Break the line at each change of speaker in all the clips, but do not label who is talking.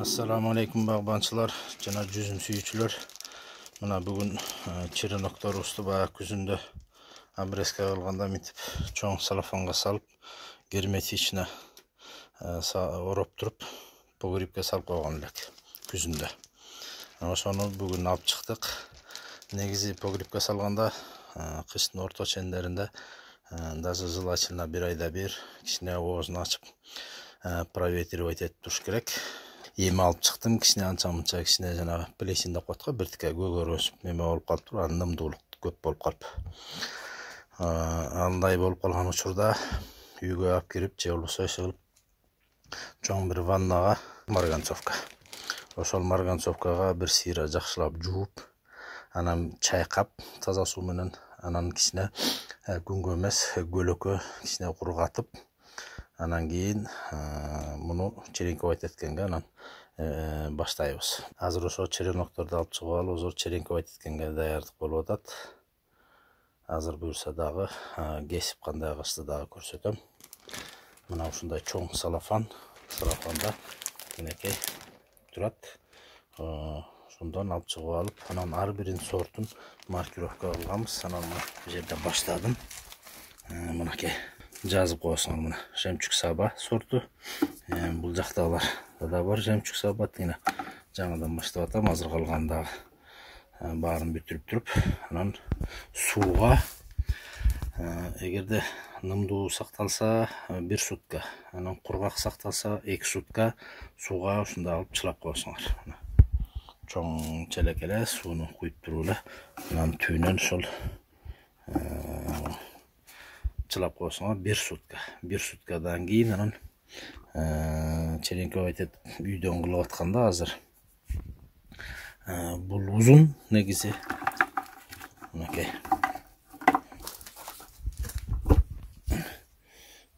Assalamu alaikum bağbançılar, jana жүзүн сүйүүчүлөр. Мына бүгүн черенокторубузду устуба күзүндө обрезка кылганда мынтип чоң салафанга салып, герметична ороп туруп, погребке салып койгон элек күзүндө. Ошону бүгүн алып чыктык. Негизи погребке салганда кыштын орто чендеринде даже желательно бир айда бир кичине оозун ачып проветривать этип туруш керек. Эми алып чыктым, кичине анча-мынча кичине жанагы плесень деп коет го, биртике көгөр өсүп неме болуп калыптыр, анын нымдуулук көп болуп калып. Андай болуп калган учурда үйгө алып кирип, же болбосо иши кылып чоң бир ваннага марганцовка. Ошол марганцовкага бир сыйра жакшылап жууп, анан чайкап таза суу менен, анан кичине күнгө эмес көлөккө кичине кургатып, анан кийин муну черенковать эткенге анан баштайбыз. Азыр ошо черенокторду алып чыгып алып, ошо черенковать эткенге даярдык болуп атат. Азыр буюрса дагы кесип кандай кылышты дагы көрсөтөм. Мына ушундай чоң салафанда тинекей турат. Ошондон алып чыгып алып, анан ар бирин сортун маркировка кылганбыз. Анан бул жерде баштадым. Мынакей жазып коесуңар, мына жемчуг саба сорту. Бул жактагылар да бар жемчуг саба, тине жаңадан баштап атам. Азыр калгандагы баарын бүтүрүп туруп, анан сууга эгерде нымдуу сакталса 1 сутка, анан кургак сакталса 2 сутка сууга ушундай алып чылап коесуңар. Чоң челекеле сууну куюп туруп эле, анан түбүнөн ошол чылап коесуңар 1 сутка. 1 суткадан кийин анан черенковать этип үйдөн кылып атканда азыр бул узун негизи. Мынакей.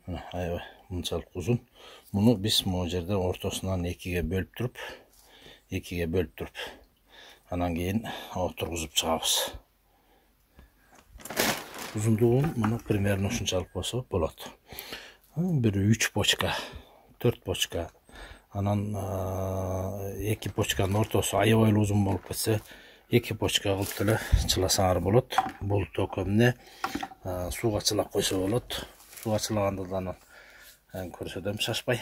Аябай мынчалык узун. Муну биз могу жерде ортосунан 2ге бөлүп туруп, анан кийин отургузуп чыгабыз. Узундугу муну примерно ушунчалык болсо болот. Бир 3 почка, 4 почка, анан 2 почканын ортосу аябай узун болуп кетсе, 2 почка кылып деле чыласаңар болот. Бул только эмне сууга чылап койсо болот. Сууга чылаганда да анан көрсөтөм шашпай.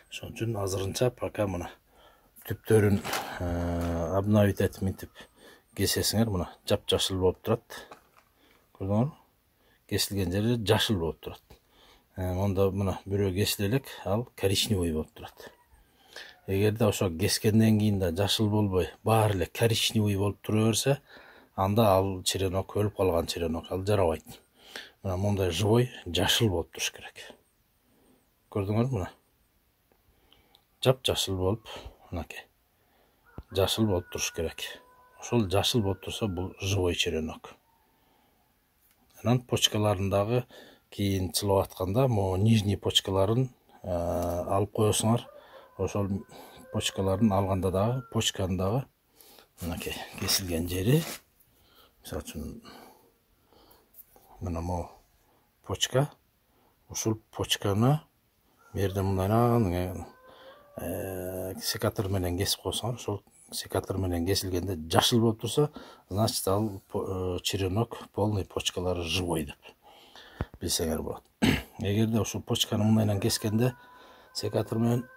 Ошон үчүн азырынча пока мына түптөрүн обновить этип мынтип кесесиңер, мына жап-жашыл болуп турат. Көрдүңөрбү? Кесилген жери жашыл болуп турат. Онда мына бирөө кесиле элек, ал коричневый болуп турат. Эгерде ошо кескенден кийин да жашыл болбой, баары эле коричневый болуп тура берсе, анда ал черенок өлүп калган черенок, ал жарабайт. Мына мондай живой жашыл болуп туруш керек. Көрдүңөрбү? Мына жап-жашыл болуп, мынакей жашыл болуп туруш керек. Ошол жашыл болуп турса, бул живой черенок. Анан почкаларындагы кийин чылап атканда, могу нижний почкаларын алып коесуңар. Ошол почкаларын алганда дагы почканын дагы мынакей кесилген жери, мисалы үчүн мына могу почка, ушул почканы жерде мындай секатор менен кесип койсоңор, ошол секатор менен кесилгенде жашыл болуп турса, значит ал черенок полный почкалары живой деп билсеңер болот. Эгерде ушул почканы мындайдан кескенде секатор менен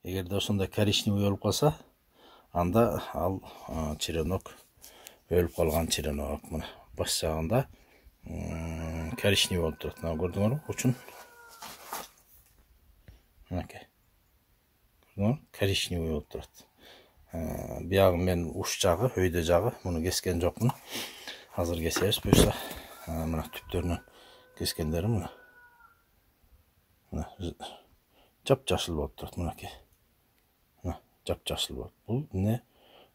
эгерде ошондой коричневый болуп калса, анда ал черенок өлүп калган черенок. Мына баш жагында коричневый болуп турат. Мына көрдүңөрбү? Учун. Мынакей. Көрдүңөрбү? Коричневый болуп турат. Биягы мен уч жагы, өйдө жагы муну кескен жокмун. Азыр кесебиз, буюрса мына түптөрүнөн кескендери мына. Мына жап-жашыл болуп турат, мынакей. Мына жап-жашыл болуп. Бул эмне?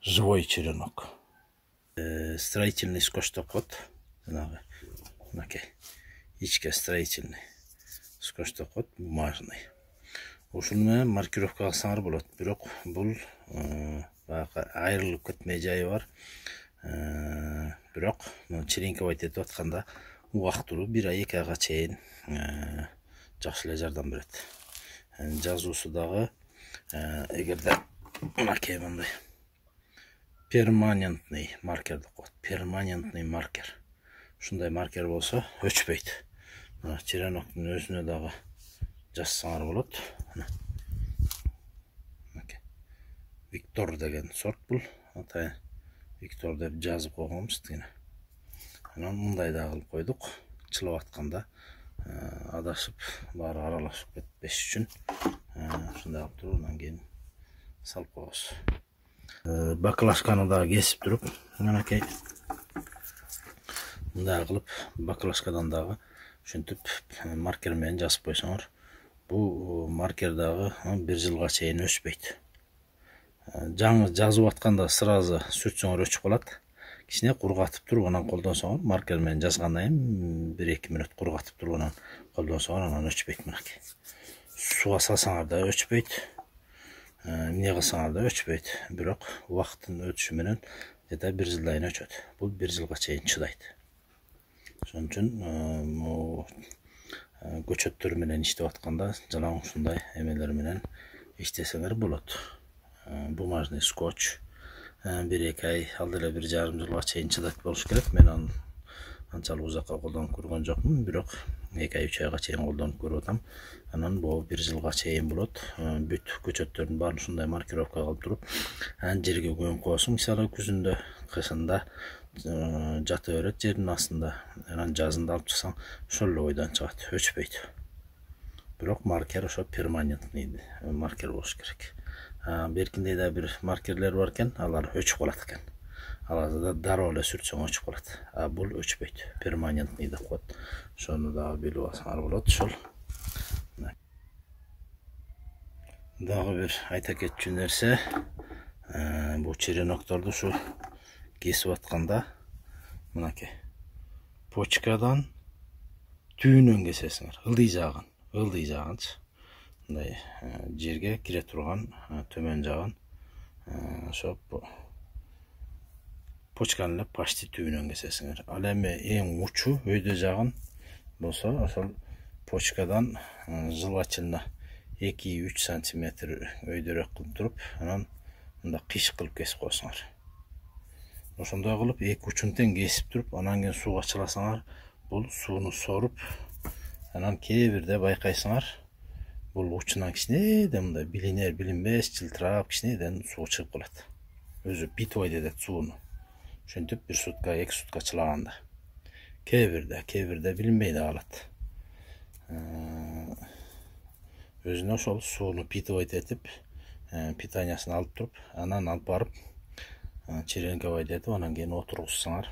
Живой черенок. Строительный скотч деп коет. Жанагы мынакей. Ичке строительный скотч деп коет, бумажный. Ушуну менен маркировка кылсаңар болот. Бирок бул айрылып кетме жайы бар. Бирок черенковать этип атканда убактылуу 1 ай 2 айга чейин жакшы эле жардам берет. жазуусу дагы эгерде мынакей мындай перманентный маркер деп коет. Перманентный маркер. Ушундай маркер болсо өчпөйт. Мына череноктун өзүнө дагы жазсаңар болот. Виктор деген сорт бул. Атайын Виктор деп жазып койгонбуз тигине. Анан мындай да кылып койдук. Чылып атканда адашып баары аралашып кетпеш үчүн ушундай кылып туруп анан кийин салып коебуз. Баклажканы да кесип туруп, мынакей мындай кылып баклажкадан дагы ушинтип маркер менен жазып койсоңор, бул маркер дагы 1 жылга чейин өчпөйт. Жаңы жазып атканда сразу сүртсөңөр өчүп калат. Кичине кургатып туруп анан колдонсоңор, маркер менен жазгандан кийин 1-2 мүнөт кургатып туруп анан колдонсоңор анан өчпөйт мынакей. Суга салсаңар да өчпөйт. Эмне кылсаңар да өчпөйт. Бирок убакыттын өтүшү менен где-то 1 жылдан өчөт. Бул 1 жылга чейин чыдайт. Ошон үчүн көчөттөр менен иштеп атканда жалаң ушундай эмелер менен иштесеңер болот. Бумажный скотч 1-2 ай, ал деле 1,5 жылга чейин чыдайт болуш керек. Мен аны анчалык узакка колдонуп көргөн жокмун, бирок 2 ай 3 айга чейин колдонуп көрүп атам. Анан бул 1 жылга чейин болот. Бүт көчөттөрдүн баарын ушундай маркировка кылып туруп, анан жерге көмүп коесуң. Мисалы күзүндө, кышында жата берет жердин астында. Анан жазында алып чыксаң, ошол эле ойдон чыгат, өчпөйт. Бирок маркер ошо перманентный маркер болуш керек. Беркиндей да бир маркерлер бар экен, алар өчүп калат экен. Аларды дароо эле сүртсөң өчүп калат. Бул өчпөйт, перманентный деп коет. Ошону дагы билип алсаңар болот. Ошол. Дагы бир айта кетчү нерсе, бул черенокторду ушу кесип атканда мынакей почкадан түйүнөн кесесиңер. Ылдый жагынчы. Мындай жерге кире турган төмөн жагын ошо почканы эле почти түйүнөн кесесиңер. Ал эми эң учу өйдө жагын болсо, ошол почкадан желательно 2-3 сантиметр өйдөрөөк кылып туруп, анан мында кыйшык кылып кесип койсоңор. Ошондой кылып эки учун тең кесип туруп, анан кийин сууга чыласаңар, бул сууну соруп, анан кээ бирде байкайсыңар, бул учунан кичинеден мындай билинер билинбес жылтырап кичинеден суу чыгып калат. Өзү питой дедет сууну. Ошентип 1 сутка, 2 сутка чылаганда. Кээ бирде билинбей да калат. Өзүнө ошол сууну питовать этип, питаниясын алып туруп, анан алып барып черенковать этип, анан кийин отургузсаңар,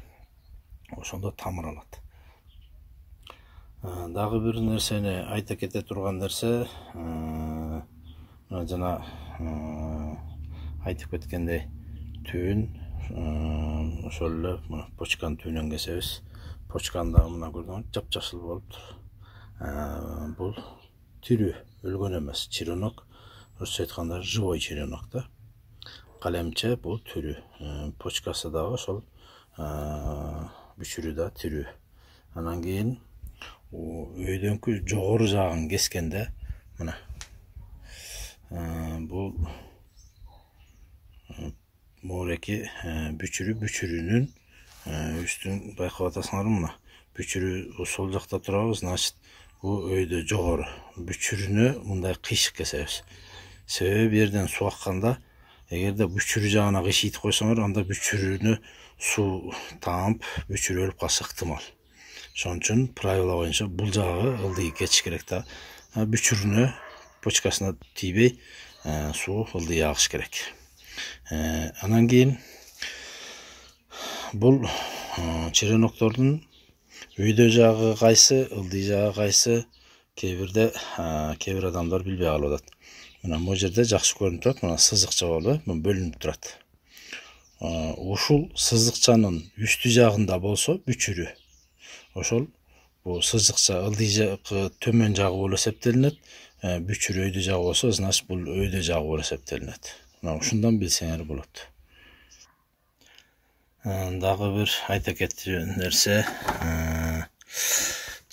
ошондо тамыр алат. Дагы бир нерсени айта кете турган нерсе, жана айтып кеткендей, түйүн ошол эле почканын түйүнөн кесебиз. Почканы дагы мына көрдүңөр, жапжашыл болуп. Бул тирүү, өлгөн эмес, черенок. Орусча айтканда живой черенок да. Калемче бул тирүү. Почкасы дагы ошол бүчүрү да тирүү. Анан кийин өйдөнкү жогору жагын кескенде мына бул мореки бүчүрүнүн үстүн байкап атасыңар, мына бүчүрү сол жакта турабыз, значит бул өйдө жогору. Бүчүрүнө мындай кыйшык кесебиз. Себеби бу жерден суу акканда, эгерде бүчүрү жагына кыйшыйтып койсоңор, анда бүчүрүнү суу таанып, бүчүрү өлүп калышы ыктымал. Ошон үчүн правила боюнча бул жагы ылдый кетиш керек да. Бүчүрүнө, почкасына тийбей, суу ылдый агыш керек. Анан кийин бул череноктордун өйдө жагы кайсы, ылдый жагы кайсы, кээ бир адамдар билбей калып атат. Мына бул жерде жакшы көрүнүп турат, мына сызыкча болду, бөлүнүп турат. Ушул сызыкчанын үстү жагында болсо бүчүрү, ошол бул сызыкча ылдый жагы төмөн жагы болуп эсептелинет. Бүчүрү өйдө жагы болсо, значит бул өйдө жагы болуп эсептелинет. Мына ушундан билсеңер болот. Дагы бир айта кетчү нерсе,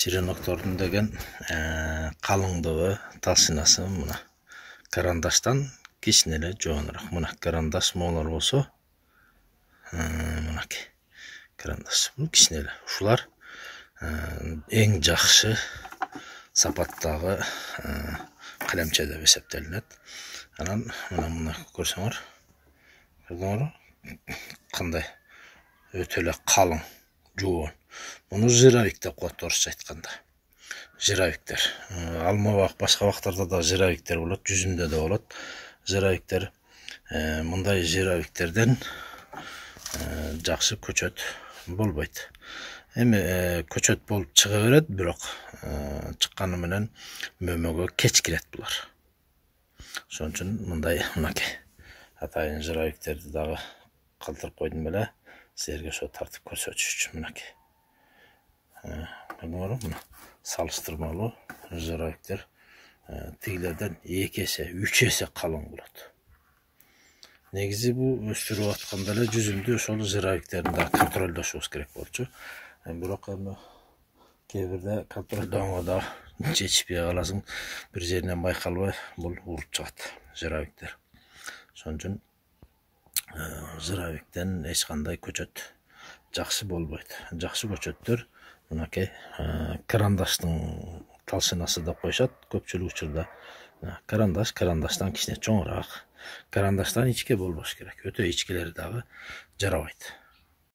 череноктордун деген калыңдыгы, толщинасы мына карандаштан кичине эле жоонураак. Мына карандаш моолор болсо, мынакей карандаш бул кичине эле. Ушулар эң жакшы сапаттагы калемче деп эсептелинет. Анан мына көрсөңөр, кандай өтө эле калың, жоон. Муну жировик деп коет орусча айтканда. Жировиктер. Алмабак башка убактарда да жировиктер болот, жүзүмдө да болот. Жировиктер мындай жировиктерден жакшы көчөт болбойт. Эми көчөт болуп чыга берет, бирок чыкканы менен мөмөгө кеч кирет булар. Ошон үчүн мындай мынакей атайын жировиктерди дагы калтырып койдум эле, силерге ошо тартып көрсөтүш үчүн. Мынакей. Мына салыштырмалуу жировиктер тигилерден 2 эсе, 3 эсе калың болот. Негизи бул өстүрүп атканда эле жүзүмдү ошол жировиктерин да контролдошубуз керек болчу. Бирок эми кээ бирде контролдогонго да жетишпей каласың, бир жеринен байкалбай бул уруп чыгат жировиктер. Ошон үчүн жировиктен эч кандай көчөт жакшы болбойт. Жакшы көчөттөр мынакей карандаштын толщинасы деп коюшат көпчүлүк учурда. Карандаштан кичине чоңураак. Карандаштан ичке болбош керек. Өтө ичкелери дагы жарабайт.